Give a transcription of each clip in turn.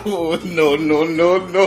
Oh, no, no, no, no.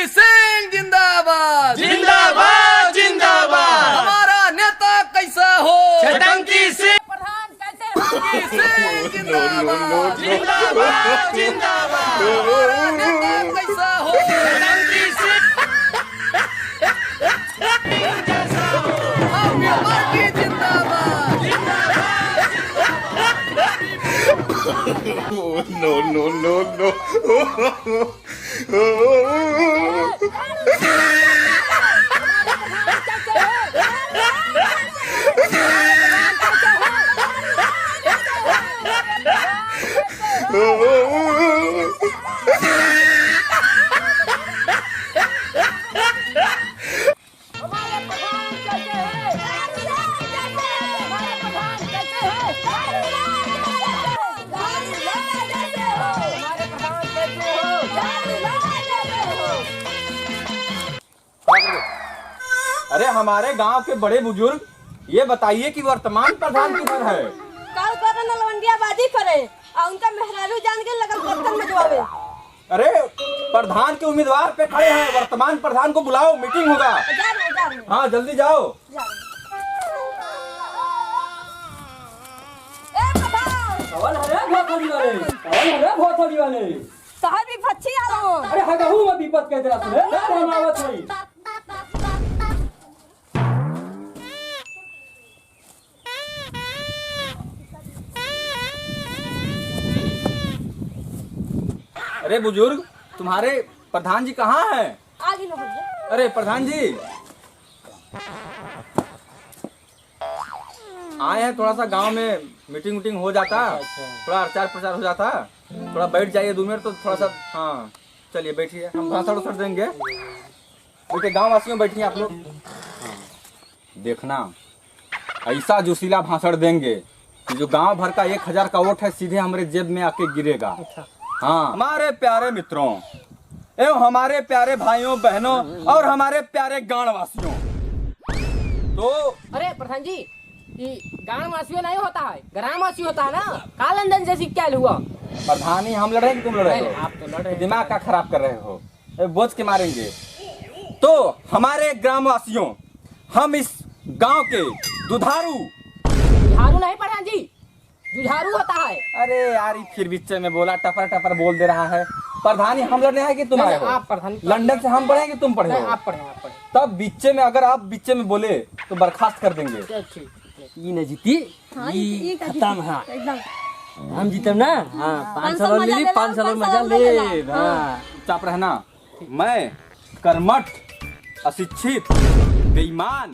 Singh जिंदाबाद जिंदाबाद जिंदाबाद। हमारा नेता कैसा हो? चटंकी सिंह प्रधान कैसे हो? सिंह जिंदाबाद जिंदाबाद जिंदाबाद। हमारा नेता कैसा हो? चटंकी सिंह भव्य पार्टी जिंदाबाद। Oh, no, no, no, no. अरे हमारे गांव के बड़े बुजुर्ग ये बताइए कि वर्तमान प्रधान किधर है? कल करे न लवंडियाबाजी करे और उनका मेहरारू जान के लगल बर्तन में जवाबे। अरे प्रधान के उम्मीदवार पे खड़े हैं, वर्तमान प्रधान को बुलाओ, मीटिंग होगा। हाँ जल्दी जाओ। साहब भी फच्छी आलो। अरे हगहू में विपत कह देला सुने हम आवत हई। अरे बुजुर्ग तुम्हारे प्रधान जी कहाँ हैं? आगे लो भैया। अरे प्रधान जी आए हैं, थोड़ा सा गांव में मीटिंग वीटिंग हो जाता, थोड़ा प्रचार प्रचार हो जाता, थोड़ा बैठ जाइए 2 मिनट तो थोड़ा सा। हाँ चलिए बैठिए, हम भाषण उछड़ देंगे। बेटे गांव वासियों बैठिए आप लोग। देखना ऐसा जोशीला भाषण देंगे कि जो गांव भर का 1000 का वोट है सीधे हमारे जेब में आके गिरेगा। हाँ हमारे प्यारे मित्रों एवं हमारे प्यारे भाइयों बहनों और हमारे प्यारे गांववासियों, तो अरे प्रधान जी ये गांववासियों नहीं होता है, ग्रामवासी होता है ना। का लंदन से क्या हुआ? प्रधानी हम लड़ रहे हैं कि तुम लड़ रहे हो? आप तो लड़ रहे हैं। दिमाग का खराब कर रहे हो, बोझ के मारेंगे। तो हमारे ग्रामवासियों, हम इस गांव के दुधारू जुझारू नहीं प्रधान जी, जुझारू होता है। अरे यार ये फिर बीच में बोला, टपर टपर बोल दे रहा है। प्रधानी हम लड़ने हैं कि तुम आए हो? आप प्रधान लंदन से हम पढ़े कि तुम पढ़े हो? आप पढ़े, आप पढ़े। तब बीच में अगर आप बीच में बोले तो बर्खास्त कर देंगे। ठीक ये न जीती, ये खत्म है। एकदम हम जीतम ना। हाँ 5 साल और ले, 5 साल और मजा ले। हाँ चुप रहना। मैं कर्मठ, अशिक्षित, बेईमान,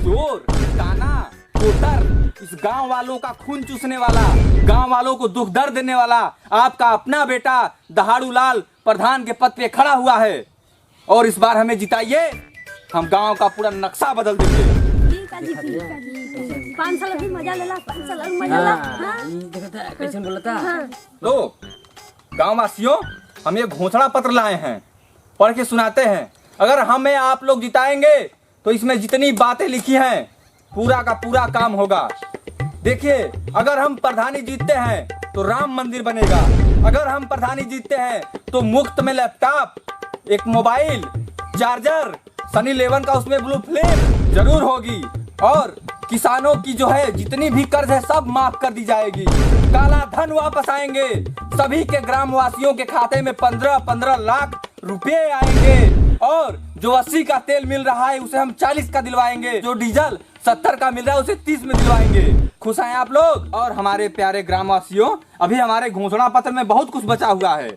चोर, काना, कोतर, इस गांव वालों का खून चूसने वाला, गांव वालों को दुख दर्द देने वाला आपका अपना बेटा दहाड़ू लाल प्रधान के पद पे खड़ा हुआ है। और इस बार हमें जिताइए, हम गांव का पूरा नक्शा बदल देंगे। 5 साल भी मजा लेला, 5 साल और मजा ला। देखता कैसे बोलता। तो गांव वासियों, हम ये घोषणा पत्र लाए हैं, पढ़ के सुनाते हैं। अगर हमें आप लोग जिताएंगे तो इसमें जितनी बातें लिखी हैं पूरा का पूरा काम होगा। देखिए अगर हम प्रधानी जीतते हैं तो राम मंदिर बनेगा, अगर हम प्रधानी जीतते हैं तो मुफ्त में लैपटॉप, एक मोबाइल, चार्जर, सनी लेवन का उसमें ब्लू फिल्म जरूर होगी। और किसानों की जो है जितनी भी कर्ज है सब माफ कर दी जाएगी। काला धन वापस आएंगे, सभी के ग्रामवासियों के खाते में 15-15 लाख रुपए आएंगे। और जो 80 का तेल मिल रहा है उसे हम 40 का दिलवाएंगे, जो डीजल 70 का मिल रहा है उसे 30 में दिलवाएंगे। खुश हैं आप लोग? और हमारे प्यारे ग्रामवासियों, अभी हमारे घोषणा पत्र में बहुत कुछ बचा हुआ है।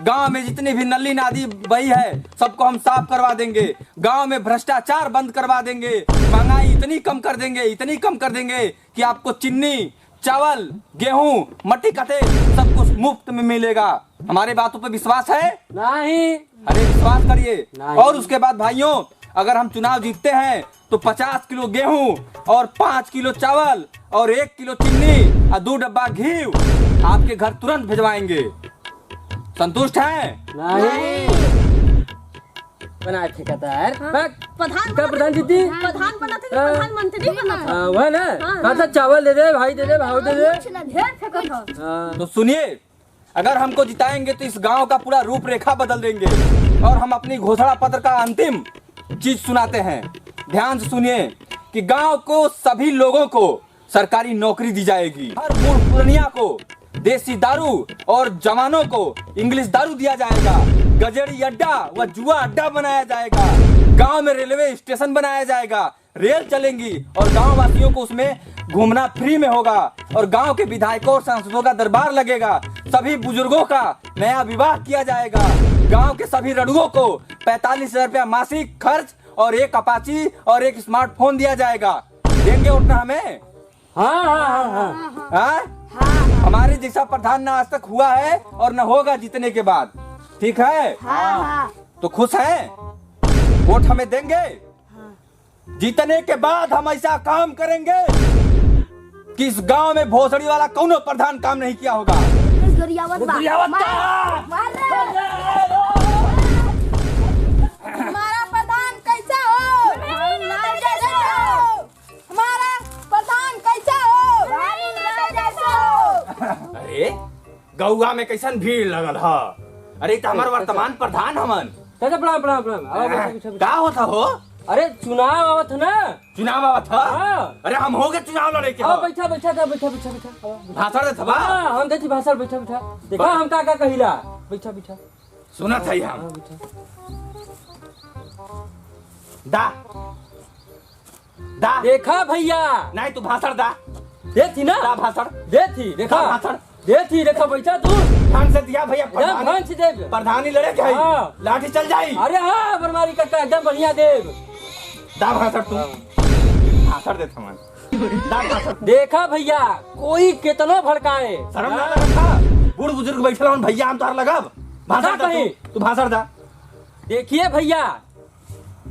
गांव में जितनी भी नली नादी बही है सबको हम साफ करवा देंगे। गांव में भ्रष्टाचार बंद करवा देंगे। महंगाई इतनी कम कर देंगे, इतनी कम कर देंगे कि आपको चीनी, चावल, गेहूं, मट्टी का तेल सब कुछ मुफ्त में मिलेगा। हमारे बातों पर विश्वास है? नहीं। अरे विश्वास करिए। और उसके बाद भाइयों, अगर हम चुनाव जीतते हैं तो 50 किलो गेहूं और 5 किलो चावल और 1 किलो चीनी और 2 डब्बा घी आपके घर तुरंत भिजवाएंगे। संतुष्ट हैं? नहीं। बनाए थे कहता है प्रधान क्या प्रधान दीदी प्रधान बना था कि प्रधानमंत्री बना था? वह ना कहता चावल दे दे भाई दे दे भाव दे दे ढेर फेंका था। तो सुनिए, अगर हमको जिताएंगे तो इस गांव का पूरा रूपरेखा बदल देंगे और हम अपनी घोषणा पत्र का अंतिम चीज सुनाते हैं। ध्यान से सुनिए कि गांव को सभी लोगों को सरकारी नौकरी दी जाएगी। हर बूढ़ पुरनिया को देसी दारू और जवानों को इंग्लिश दारू दिया जाएगा। गजेड़ी अड्डा व जुआ अड्डा बनाया जाएगा। गांव में रेलवे स्टेशन बनाया जाएगा, रेल चलेंगी और गांव वासियों को उसमें घूमना फ्री में होगा। और गांव के विधायकों और सांसदों का दरबार लगेगा। सभी बुजुर्गों का नया विवाह किया जाएगा। गांव के सभी रड़ुओं को 45,000 रुपया मासिक खर्च और एक अपाची और एक स्मार्टफोन दिया जाएगा। देंगे उतना हमें? हाँ हाँ हाँ हाँ हमारे जैसा प्रधान न आज तक हुआ है और न होगा जीतने के बाद। ठीक है? तो खुश हैं? वोट हमें देंगे? जीतने के बाद हम ऐसा काम करेंगे कि इस गांव में भोसड़ी वाला कौनो प्रधान काम नहीं किया होगा। हमारा प्रधान कैसा हो? हमारा प्रधान कैसा हो? अरे गौवा में कैसन भीड़ लगल है। अरे तो हमारे वर्तमान प्रधान हमन चाचा प्रणाम प्रणाम प्रणाम आओ बैठो पीछे का होता हो? अरे चुनाव आवत है ना चुनाव आवा था? हाँ। अरे हम हो गए चुनाव लड़े के। आओ बैठा बैठा था बैठा बैठा बैठा भाषण दे थबा। हाँ हम देती भाषण बैठा बैठा देखा हम का कहिला बैठा बैठा सुना था हम हाँ बैठा दा दा देखा भैया नहीं तू भाषण दा देती ना दा भाषण देती देखा दा भाषण देती देखा बैठा तू ढंग से दिया भैया। एकदम ढंग से देव प्रधानी लड़े के हाँ। लाठी चल जाई। अरे हाँ बरमारी काका एकदम बढ़िया देव दा भाषण तू भाषण दे थमन दा भाषण। देखा भैया कोई कितनो भड़काए शर्म ना रखा। बूढ़ बुजुर्ग बैठल हन भैया हम तोहर लगब। भाषण दे कहीं तू भाषण दा। देखिए भैया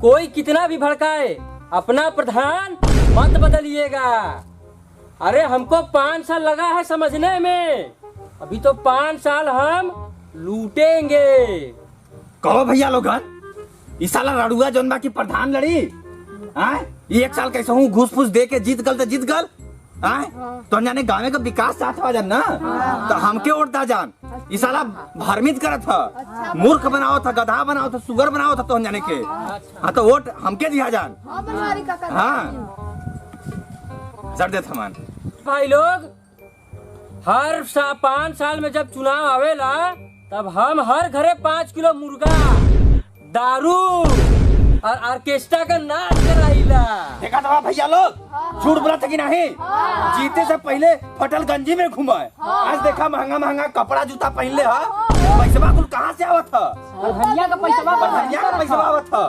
कोई कितना भी भड़काए अपना प्रधान मत बदलिएगा। अरे हमको 5 साल लगा है समझने में, अभी तो 5 साल हम लूटेंगे। कहो भैया लोगन इस साला रड़ुआ जोन बा की प्रधान लड़ी आए एक साल कैसे हूँ घूस फूस दे के जीत गल तो जीत गल आए तो जाने गाँव का विकास चाहत हो जान ना तो हमके वोट दा जान। इस साला भ्रमित करत था, मूर्ख बनाओ था, गधा बनाओ था, सुगर बनाओ था तो जाने के। हाँ तो वोट हमके दिया जान। हाँ जर दे थमान भाई लोग हर 5 साल में जब चुनाव आवेला तब हम हर घरे 5 किलो मुर्गा दारू और ऑर्केस्ट्रा का नाच कराइला। देखा था भैया लोग झूठ बोला था कि नहीं? जीते से पहले फटल गंजी में घुमाए। आज देखा महंगा महंगा कपड़ा जूता पहन ले हा। पैसा कुल कहाँ से आवत था? धनिया का पैसा बढ़िया का पैसा आवत था।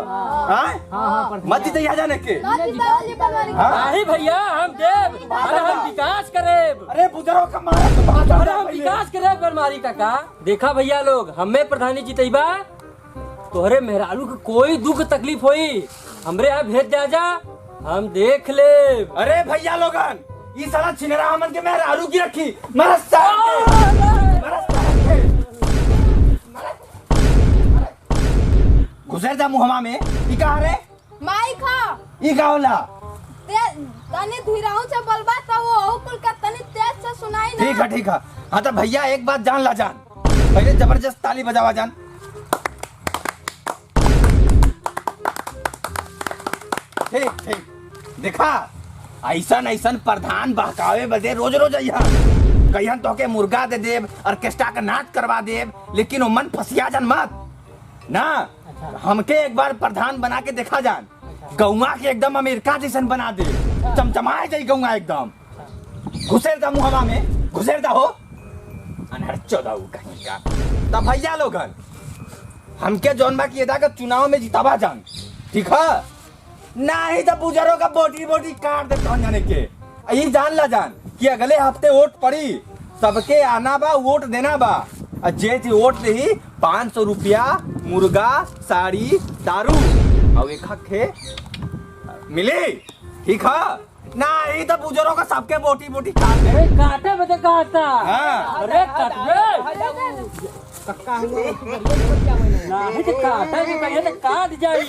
मत जीते यहाँ जाने के। नहीं भैया हम देव अरे हम विकास करेब। अरे बुजुर्गों का मारा तो भाषण अरे दे हम पहले। विकास करेब बरमारी काका। देखा भैया लोग हमें प्रधानी जीतेबा तोहरे मेहरारू को कोई दुख तकलीफ होई हमरे यहाँ भेज दे जा हम देख ले। अरे भैया लोगन ये साला छिनरा हमन के मेहरारू की रखी मरस साहब के। घुसेर जा मुहमा में ई का रे माई खा ई का होला? तनी धीराऊ से बोलबा तो वो कुल का तनी तेज से सुनाई ना। ठीक है हाँ तो भैया एक बात जान ला जान पहले जबरदस्त ताली बजावा जान। ठीक ठीक देखा ऐसन ऐसन प्रधान बहकावे बदे रोज रोज कहियन तो के मुर्गा दे देव ऑर्केस्ट्रा का नाच करवा देव लेकिन वो मन फसिया जान मत ना। हमके एक बार प्रधान बना के देखा जान गौवा के एकदम अमेरिका जैसन बना दे चमचमाए जाई गौवा एकदम। घुसेर दा मुहवा में घुसेर दा हो अनहर चौदाऊ कहीं का। तब भैया लोगन हमके जौन बा की एदा का चुनाव में जितावा जान ठीक है नहीं तो बुजुर्गों का बोटी बोटी काट दे जाने के। ये जान ला जान कि अगले हफ्ते वोट पड़ी सबके आना बा वोट देना बा और जे थी वोट दे 500 रुपया मुर्गा साड़ी दारू और एक खे मिली ठीक है नहीं तो बुजुर्गों का सबके बोटी बोटी काट दे। अरे काटे बदे काटता। हाँ। अरे कटबे नहीं तो काटा भी कहीं तो काट जाई।